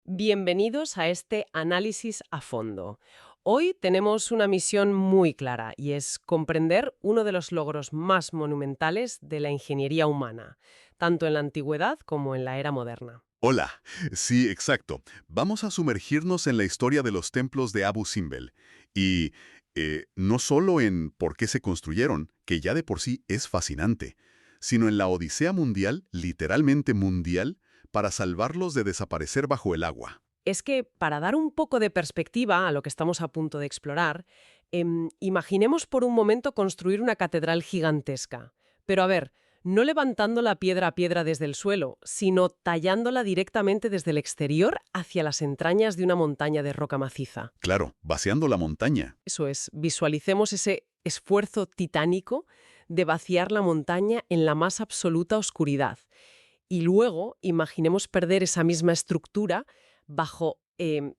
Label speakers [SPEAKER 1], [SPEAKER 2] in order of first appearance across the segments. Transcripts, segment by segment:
[SPEAKER 1] Bienvenidos a este análisis a fondo. Hoy tenemos una misión muy clara y es comprender uno de los logros más monumentales de la ingeniería humana, tanto en la antigüedad como en la era moderna.
[SPEAKER 2] Hola, sí, exacto. Vamos a sumergirnos en la historia de los templos de Abu Simbel y no solo en por qué se construyeron, que ya de por sí es fascinante, sino en la odisea mundial, literalmente mundial, para salvarlos de desaparecer bajo el agua.
[SPEAKER 1] Es que, para dar un poco de perspectiva a lo que estamos a punto de explorar, imaginemos por un momento construir una catedral gigantesca. Pero a ver, no levantándola piedra a piedra desde el suelo, sino tallándola directamente desde el exterior hacia las entrañas de una montaña de roca maciza.
[SPEAKER 2] Claro, vaciando la montaña.
[SPEAKER 1] Eso es, visualicemos ese esfuerzo titánico de vaciar la montaña en la más absoluta oscuridad. Y luego imaginemos perder esa misma estructura bajo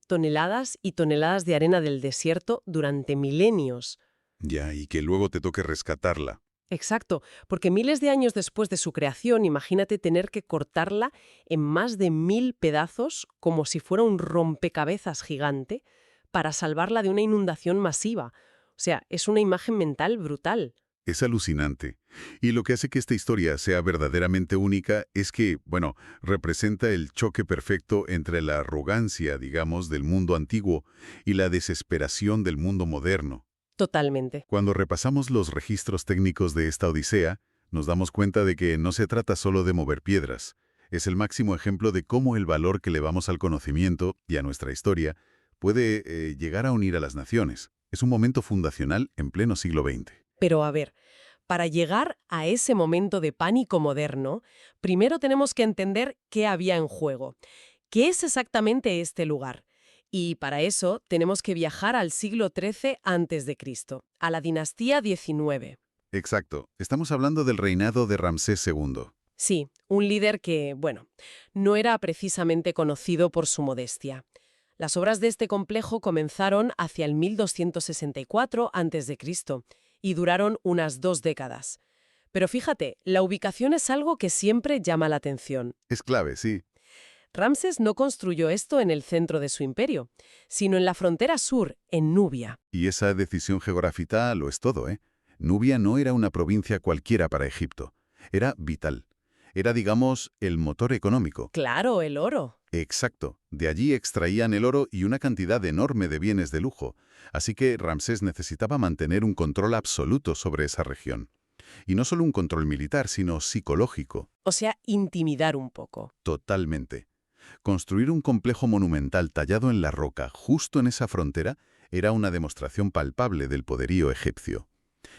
[SPEAKER 1] toneladas y toneladas de arena del desierto durante milenios.
[SPEAKER 2] Ya, y que luego te toque rescatarla.
[SPEAKER 1] Exacto, porque miles de años después de su creación, imagínate tener que cortarla en más de 1000 pedazos como si fuera un rompecabezas gigante para salvarla de una inundación masiva. O sea, es una imagen mental brutal.
[SPEAKER 2] Es alucinante. Y lo que hace que esta historia sea verdaderamente única es que, bueno, representa el choque perfecto entre la arrogancia, digamos, del mundo antiguo y la desesperación del mundo moderno.
[SPEAKER 1] Totalmente.
[SPEAKER 2] Cuando repasamos los registros técnicos de esta odisea, nos damos cuenta de que no se trata solo de mover piedras. Es el máximo ejemplo de cómo el valor que le damos al conocimiento y a nuestra historia puede llegar a unir a las naciones. Es un momento fundacional en pleno siglo XX.
[SPEAKER 1] Pero a ver, para llegar a ese momento de pánico moderno, primero tenemos que entender qué había en juego. ¿Qué es exactamente este lugar? Y para eso tenemos que viajar al siglo XIII a.C., a la dinastía XIX.
[SPEAKER 2] Exacto. Estamos hablando del reinado de Ramsés II.
[SPEAKER 1] Sí, un líder que, bueno, no era precisamente conocido por su modestia. Las obras de este complejo comenzaron hacia el 1264 a.C. y duraron unas 2 décadas. Pero fíjate, la ubicación es algo que siempre llama la atención.
[SPEAKER 2] Es clave, sí.
[SPEAKER 1] Ramsés no construyó esto en el centro de su imperio, sino en la frontera sur, en Nubia.
[SPEAKER 2] Y esa decisión geográfica lo es todo, ¿eh? Nubia no era una provincia cualquiera para Egipto. Era vital. Era, digamos, el motor económico.
[SPEAKER 1] Claro, el oro.
[SPEAKER 2] Exacto. De allí extraían el oro y una cantidad enorme de bienes de lujo. Así que Ramsés necesitaba mantener un control absoluto sobre esa región. Y no solo un control militar, sino psicológico.
[SPEAKER 1] O sea, intimidar un poco.
[SPEAKER 2] Totalmente. Construir un complejo monumental tallado en la roca justo en esa frontera era una demostración palpable del poderío egipcio.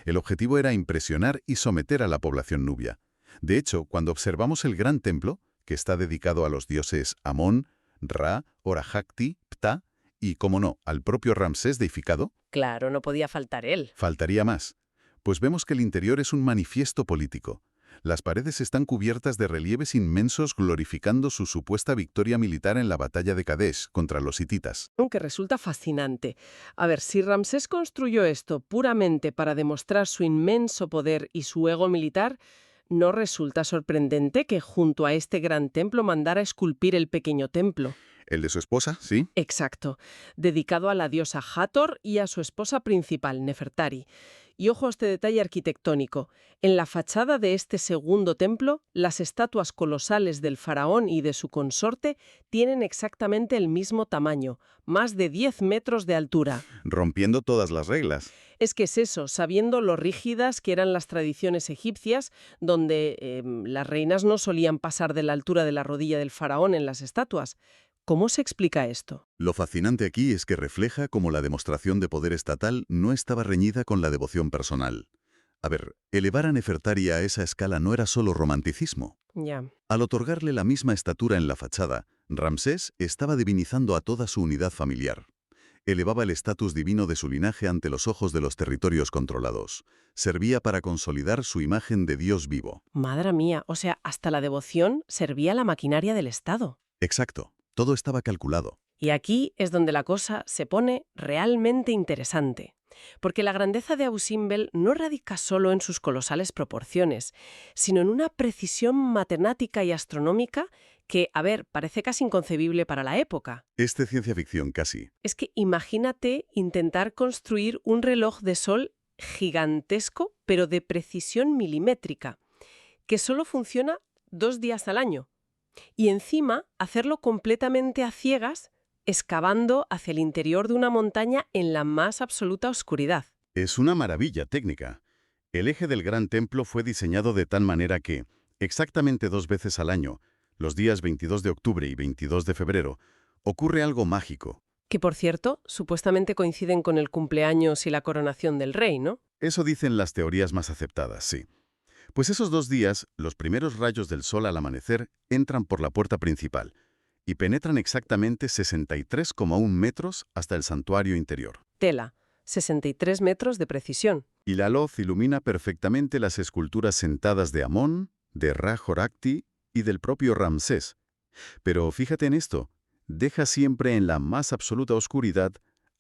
[SPEAKER 2] El objetivo era impresionar y someter a la población nubia. De hecho, cuando observamos el gran templo, que está dedicado a los dioses Amón, Ra, Orahakti, Ptah y, como no, al propio Ramsés deificado,
[SPEAKER 1] Claro, no podía faltar él.
[SPEAKER 2] faltaría más. Pues vemos que el interior es un manifiesto político. Las paredes están cubiertas de relieves inmensos glorificando su supuesta victoria militar en la batalla de Kadesh contra los hititas.
[SPEAKER 1] Aunque resulta fascinante. A ver, si Ramsés construyó esto puramente para demostrar su inmenso poder y su ego militar, ¿no resulta sorprendente que junto a este gran templo mandara esculpir el pequeño templo?
[SPEAKER 2] ¿El de su esposa? Sí.
[SPEAKER 1] Exacto, dedicado a la diosa Hathor y a su esposa principal, Nefertari. Y ojo a este detalle arquitectónico. En la fachada de este segundo templo, las estatuas colosales del faraón y de su consorte tienen exactamente el mismo tamaño, más de 10 metros de altura.
[SPEAKER 2] Rompiendo todas las reglas.
[SPEAKER 1] Es que es eso, sabiendo lo rígidas que eran las tradiciones egipcias, donde las reinas no solían pasar de la altura de la rodilla del faraón en las estatuas. ¿Cómo se explica esto?
[SPEAKER 2] Lo fascinante aquí es que refleja cómo la demostración de poder estatal no estaba reñida con la devoción personal. A ver, elevar a Nefertari a esa escala no era solo romanticismo.
[SPEAKER 1] Ya.
[SPEAKER 2] Al otorgarle la misma estatura en la fachada, Ramsés estaba divinizando a toda su unidad familiar. Elevaba el estatus divino de su linaje ante los ojos de los territorios controlados. Servía para consolidar su imagen de Dios vivo.
[SPEAKER 1] Madre mía, o sea, hasta la devoción servía a la maquinaria del Estado.
[SPEAKER 2] Exacto. Todo estaba calculado.
[SPEAKER 1] Y aquí es donde la cosa se pone realmente interesante. Porque la grandeza de Abu Simbel no radica solo en sus colosales proporciones, sino en una precisión matemática y astronómica que, a ver, parece casi inconcebible para la época.
[SPEAKER 2] Es de ciencia ficción, casi.
[SPEAKER 1] Es que imagínate intentar construir un reloj de sol gigantesco, pero de precisión milimétrica, que solo funciona 2 días al año. Y encima, hacerlo completamente a ciegas, excavando hacia el interior de una montaña en la más absoluta oscuridad.
[SPEAKER 2] Es una maravilla técnica. El eje del gran templo fue diseñado de tal manera que, exactamente 2 veces al año, los días 22 de octubre y 22 de febrero, ocurre algo mágico.
[SPEAKER 1] Que, por cierto, supuestamente coinciden con el cumpleaños y la coronación del rey, ¿no?
[SPEAKER 2] Eso dicen las teorías más aceptadas, sí. Pues esos 2 días, los primeros rayos del sol al amanecer entran por la puerta principal y penetran exactamente 63,1 metros hasta el santuario interior.
[SPEAKER 1] Tela, 63 metros de precisión.
[SPEAKER 2] Y la luz ilumina perfectamente las esculturas sentadas de Amón, de Ra-Horakhti y del propio Ramsés. Pero fíjate en esto, deja siempre en la más absoluta oscuridad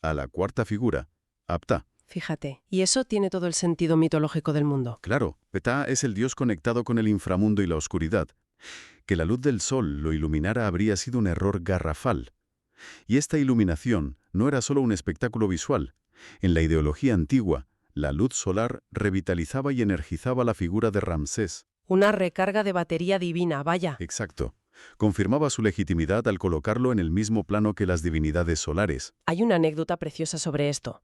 [SPEAKER 2] a la cuarta figura, Apta.
[SPEAKER 1] Fíjate, y eso tiene todo el sentido mitológico del mundo.
[SPEAKER 2] Claro, Ptah es el dios conectado con el inframundo y la oscuridad. Que la luz del sol lo iluminara habría sido un error garrafal. Y esta iluminación no era solo un espectáculo visual. En la ideología antigua, la luz solar revitalizaba y energizaba la figura de Ramsés.
[SPEAKER 1] Una recarga de batería divina, vaya.
[SPEAKER 2] Exacto. Confirmaba su legitimidad al colocarlo en el mismo plano que las divinidades solares.
[SPEAKER 1] Hay una anécdota preciosa sobre esto.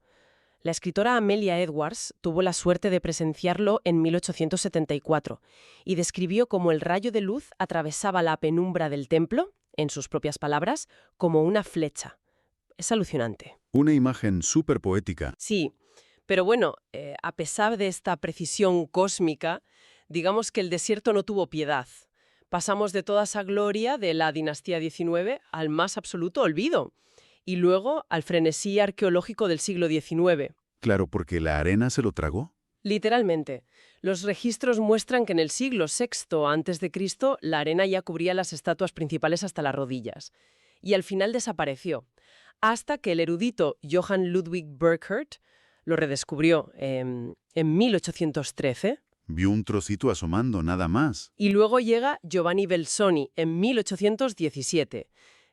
[SPEAKER 1] La escritora Amelia Edwards tuvo la suerte de presenciarlo en 1874 y describió cómo el rayo de luz atravesaba la penumbra del templo, en sus propias palabras, como una flecha. Es alucinante.
[SPEAKER 2] Una imagen súper poética.
[SPEAKER 1] Sí, pero bueno, a pesar de esta precisión cósmica, digamos que el desierto no tuvo piedad. Pasamos de toda esa gloria de la dinastía XIX al más absoluto olvido. Y luego al frenesí arqueológico del siglo XIX.
[SPEAKER 2] Claro, porque la arena se lo tragó.
[SPEAKER 1] Literalmente. Los registros muestran que en el siglo VI a.C. la arena ya cubría las estatuas principales hasta las rodillas. Y al final desapareció. Hasta que el erudito Johann Ludwig Burckhardt lo redescubrió en 1813.
[SPEAKER 2] Vio un trocito asomando, nada más.
[SPEAKER 1] Y luego llega Giovanni Belzoni en 1817.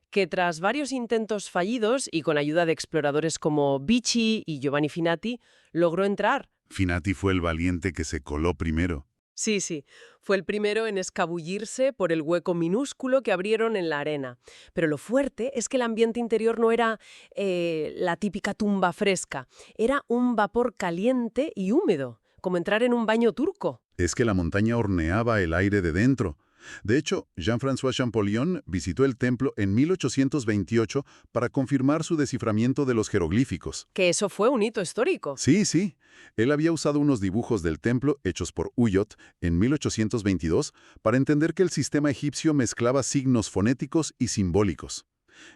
[SPEAKER 1] Que tras varios intentos fallidos y con ayuda de exploradores como Bichi y Giovanni Finati, logró entrar.
[SPEAKER 2] Finati fue el valiente que se coló primero.
[SPEAKER 1] Sí, fue el primero en escabullirse por el hueco minúsculo que abrieron en la arena. Pero lo fuerte es que el ambiente interior no era la típica tumba fresca, era un vapor caliente y húmedo, como entrar en un baño turco.
[SPEAKER 2] Es que la montaña horneaba el aire de dentro. De hecho, Jean-François Champollion visitó el templo en 1828 para confirmar su desciframiento de los jeroglíficos.
[SPEAKER 1] Que eso fue un hito histórico.
[SPEAKER 2] Sí. Él había usado unos dibujos del templo hechos por Huyot en 1822 para entender que el sistema egipcio mezclaba signos fonéticos y simbólicos.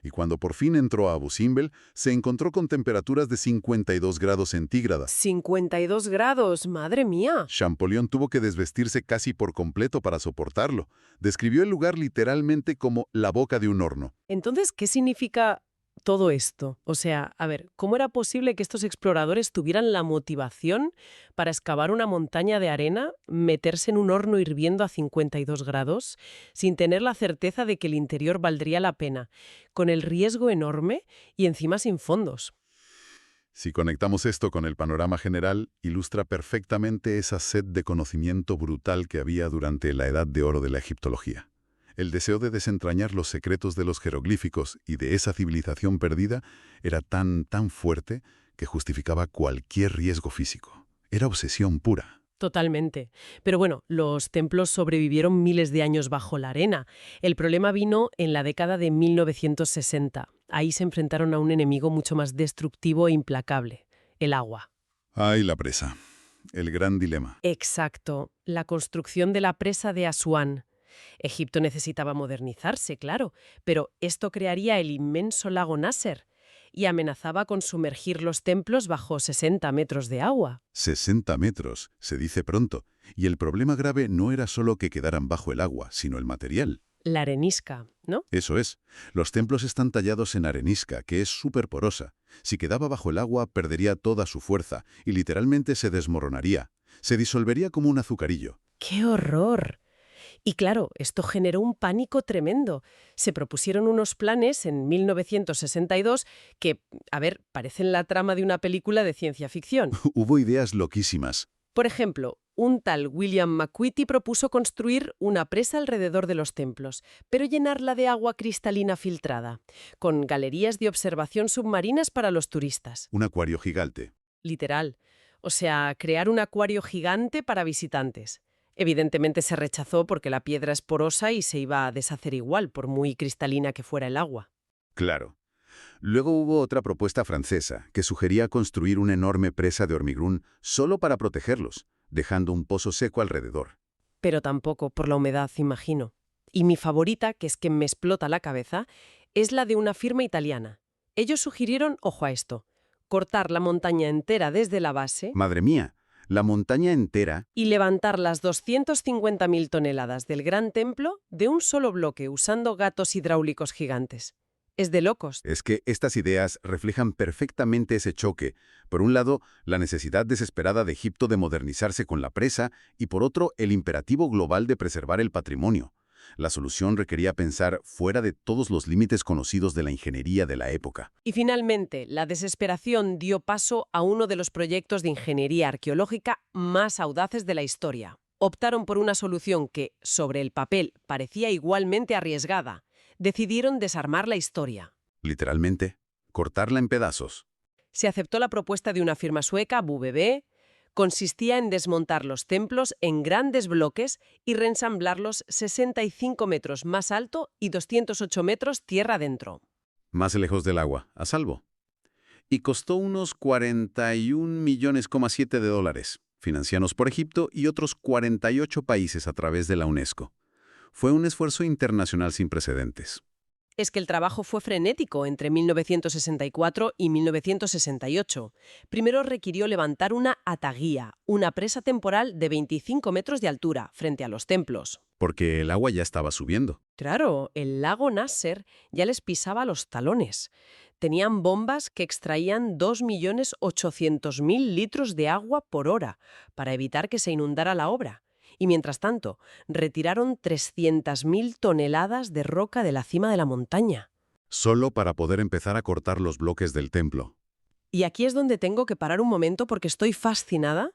[SPEAKER 2] Y cuando por fin entró a Abu Simbel, se encontró con temperaturas de 52 grados centígrados.
[SPEAKER 1] 52 grados, madre mía.
[SPEAKER 2] Champollion tuvo que desvestirse casi por completo para soportarlo. Describió el lugar literalmente como la boca de un horno.
[SPEAKER 1] Entonces, ¿qué significa todo esto? O sea, a ver, ¿cómo era posible que estos exploradores tuvieran la motivación para excavar una montaña de arena, meterse en un horno hirviendo a 52 grados, sin tener la certeza de que el interior valdría la pena, con el riesgo enorme y encima sin fondos?
[SPEAKER 2] Si conectamos esto con el panorama general, ilustra perfectamente esa sed de conocimiento brutal que había durante la Edad de Oro de la egiptología. El deseo de desentrañar los secretos de los jeroglíficos y de esa civilización perdida era tan fuerte que justificaba cualquier riesgo físico. Era obsesión pura.
[SPEAKER 1] Totalmente. Pero bueno, los templos sobrevivieron miles de años bajo la arena. El problema vino en la década de 1960. Ahí se enfrentaron a un enemigo mucho más destructivo e implacable, el agua.
[SPEAKER 2] ¡Ay, la presa! El gran dilema.
[SPEAKER 1] Exacto. La construcción de la presa de Asuán. Egipto necesitaba modernizarse, claro, pero esto crearía el inmenso lago Nasser y amenazaba con sumergir los templos bajo 60 metros de agua.
[SPEAKER 2] 60 metros, se dice pronto. Y el problema grave no era solo que quedaran bajo el agua, sino el material.
[SPEAKER 1] La arenisca, ¿no?
[SPEAKER 2] Eso es. Los templos están tallados en arenisca, que es súper porosa. Si quedaba bajo el agua, perdería toda su fuerza y literalmente se desmoronaría. Se disolvería como un azucarillo.
[SPEAKER 1] ¡Qué horror! Y claro, esto generó un pánico tremendo. Se propusieron unos planes en 1962 que, a ver, parecen la trama de una película de ciencia ficción.
[SPEAKER 2] Hubo ideas loquísimas.
[SPEAKER 1] Por ejemplo, un tal William McQuitty propuso construir una presa alrededor de los templos, pero llenarla de agua cristalina filtrada, con galerías de observación submarinas para los turistas.
[SPEAKER 2] Un acuario gigante.
[SPEAKER 1] Literal. O sea, crear un acuario gigante para visitantes. Evidentemente se rechazó porque la piedra es porosa y se iba a deshacer igual, por muy cristalina que fuera el agua.
[SPEAKER 2] Claro. Luego hubo otra propuesta francesa que sugería construir una enorme presa de hormigón solo para protegerlos, dejando un pozo seco alrededor.
[SPEAKER 1] Pero tampoco por la humedad, imagino. Y mi favorita, que es que me explota la cabeza, es la de una firma italiana. Ellos sugirieron, ojo a esto, cortar la montaña entera desde la base
[SPEAKER 2] Madre mía, la montaña entera.
[SPEAKER 1] y levantar las 250.000 toneladas del gran templo de un solo bloque usando gatos hidráulicos gigantes. Es de locos.
[SPEAKER 2] Es que estas ideas reflejan perfectamente ese choque. Por un lado, la necesidad desesperada de Egipto de modernizarse con la presa y por otro, el imperativo global de preservar el patrimonio. La solución requería pensar fuera de todos los límites conocidos de la ingeniería de la época.
[SPEAKER 1] Y finalmente, la desesperación dio paso a uno de los proyectos de ingeniería arqueológica más audaces de la historia. Optaron por una solución que, sobre el papel, parecía igualmente arriesgada. Decidieron desarmar la historia.
[SPEAKER 2] Literalmente, cortarla en pedazos.
[SPEAKER 1] Se aceptó la propuesta de una firma sueca, BBB. Consistía en desmontar los templos en grandes bloques y reensamblarlos 65 metros más alto y 208 metros tierra adentro.
[SPEAKER 2] Más lejos del agua, a salvo. Y costó unos 41,7 millones de dólares, financiados por Egipto y otros 48 países a través de la UNESCO. Fue un esfuerzo internacional sin precedentes.
[SPEAKER 1] Es que el trabajo fue frenético entre 1964 y 1968. Primero requirió levantar una ataguía, una presa temporal de 25 metros de altura, frente a los templos.
[SPEAKER 2] Porque el agua ya estaba subiendo.
[SPEAKER 1] Claro, el lago Nasser ya les pisaba los talones. Tenían bombas que extraían 2.800.000 litros de agua por hora para evitar que se inundara la obra. Y mientras tanto, retiraron 300.000 toneladas de roca de la cima de la montaña.
[SPEAKER 2] Solo para poder empezar a cortar los bloques del templo.
[SPEAKER 1] Y aquí es donde tengo que parar un momento porque estoy fascinada.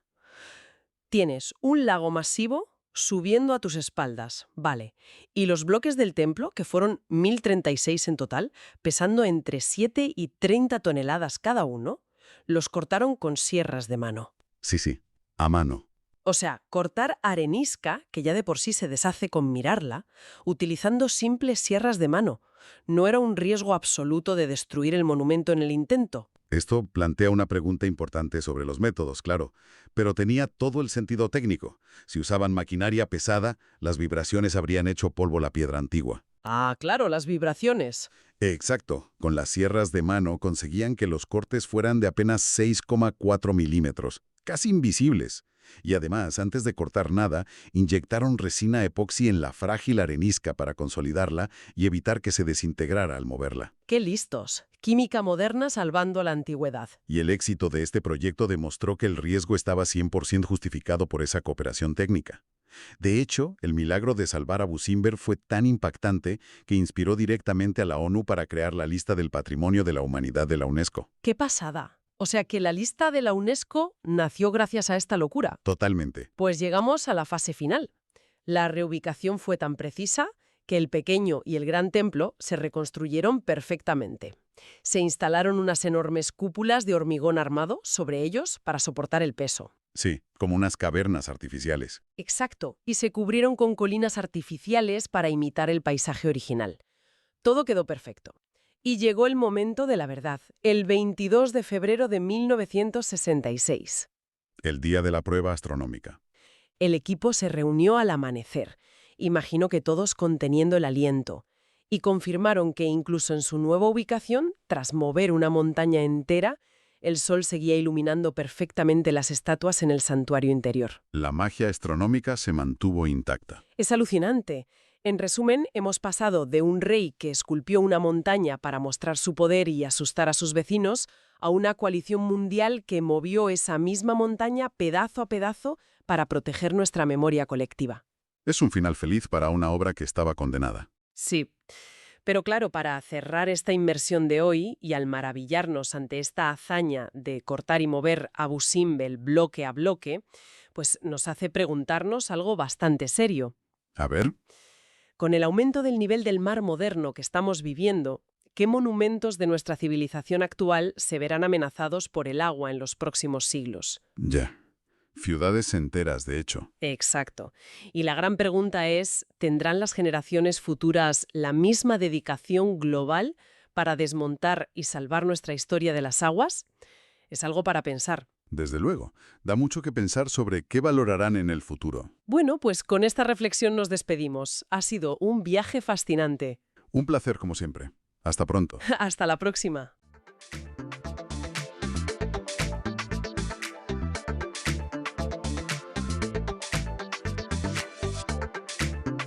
[SPEAKER 1] Tienes un lago masivo subiendo a tus espaldas, vale. Y los bloques del templo, que fueron 1.036 en total, pesando entre 7 y 30 toneladas cada uno, los cortaron con sierras de mano.
[SPEAKER 2] Sí, a mano.
[SPEAKER 1] O sea, cortar arenisca, que ya de por sí se deshace con mirarla, utilizando simples sierras de mano. No era un riesgo absoluto de destruir el monumento en el intento.
[SPEAKER 2] Esto plantea una pregunta importante sobre los métodos, claro, pero tenía todo el sentido técnico. Si usaban maquinaria pesada, las vibraciones habrían hecho polvo la piedra antigua.
[SPEAKER 1] Ah, claro, las vibraciones.
[SPEAKER 2] Exacto. Con las sierras de mano conseguían que los cortes fueran de apenas 6,4 milímetros, casi invisibles. Y además, antes de cortar nada, inyectaron resina epoxi en la frágil arenisca para consolidarla y evitar que se desintegrara al moverla.
[SPEAKER 1] ¡Qué listos! Química moderna salvando a la antigüedad.
[SPEAKER 2] Y el éxito de este proyecto demostró que el riesgo estaba 100% justificado por esa cooperación técnica. De hecho, el milagro de salvar a Bucimber fue tan impactante que inspiró directamente a la ONU para crear la lista del Patrimonio de la Humanidad de la UNESCO.
[SPEAKER 1] ¡Qué pasada! O sea que la lista de la UNESCO nació gracias a esta locura.
[SPEAKER 2] Totalmente.
[SPEAKER 1] Pues llegamos a la fase final. La reubicación fue tan precisa que el pequeño y el gran templo se reconstruyeron perfectamente. Se instalaron unas enormes cúpulas de hormigón armado sobre ellos para soportar el peso.
[SPEAKER 2] Sí, como unas cavernas artificiales.
[SPEAKER 1] Exacto, y se cubrieron con colinas artificiales para imitar el paisaje original. Todo quedó perfecto. Y llegó el momento de la verdad, el 22 de febrero de 1966.
[SPEAKER 2] El día de la prueba astronómica.
[SPEAKER 1] El equipo se reunió al amanecer, imagino que todos conteniendo el aliento, y confirmaron que incluso en su nueva ubicación, tras mover una montaña entera, el sol seguía iluminando perfectamente las estatuas en el santuario interior.
[SPEAKER 2] La magia astronómica se mantuvo intacta.
[SPEAKER 1] Es alucinante. En resumen, hemos pasado de un rey que esculpió una montaña para mostrar su poder y asustar a sus vecinos, a una coalición mundial que movió esa misma montaña pedazo a pedazo para proteger nuestra memoria colectiva.
[SPEAKER 2] Es un final feliz para una obra que estaba condenada.
[SPEAKER 1] Sí. Pero claro, para cerrar esta inmersión de hoy y al maravillarnos ante esta hazaña de cortar y mover Abu Simbel bloque a bloque, pues nos hace preguntarnos algo bastante serio.
[SPEAKER 2] A ver,
[SPEAKER 1] Con el aumento del nivel del mar moderno que estamos viviendo, ¿qué monumentos de nuestra civilización actual se verán amenazados por el agua en los próximos siglos?
[SPEAKER 2] ya. Ciudades enteras, de hecho.
[SPEAKER 1] Exacto. Y la gran pregunta es, ¿tendrán las generaciones futuras la misma dedicación global para desmontar y salvar nuestra historia de las aguas? Es algo para pensar.
[SPEAKER 2] Desde luego, da mucho que pensar sobre qué valorarán en el futuro.
[SPEAKER 1] Bueno, pues con esta reflexión nos despedimos. Ha sido un viaje fascinante.
[SPEAKER 2] Un placer como siempre. Hasta pronto.
[SPEAKER 1] Hasta la próxima.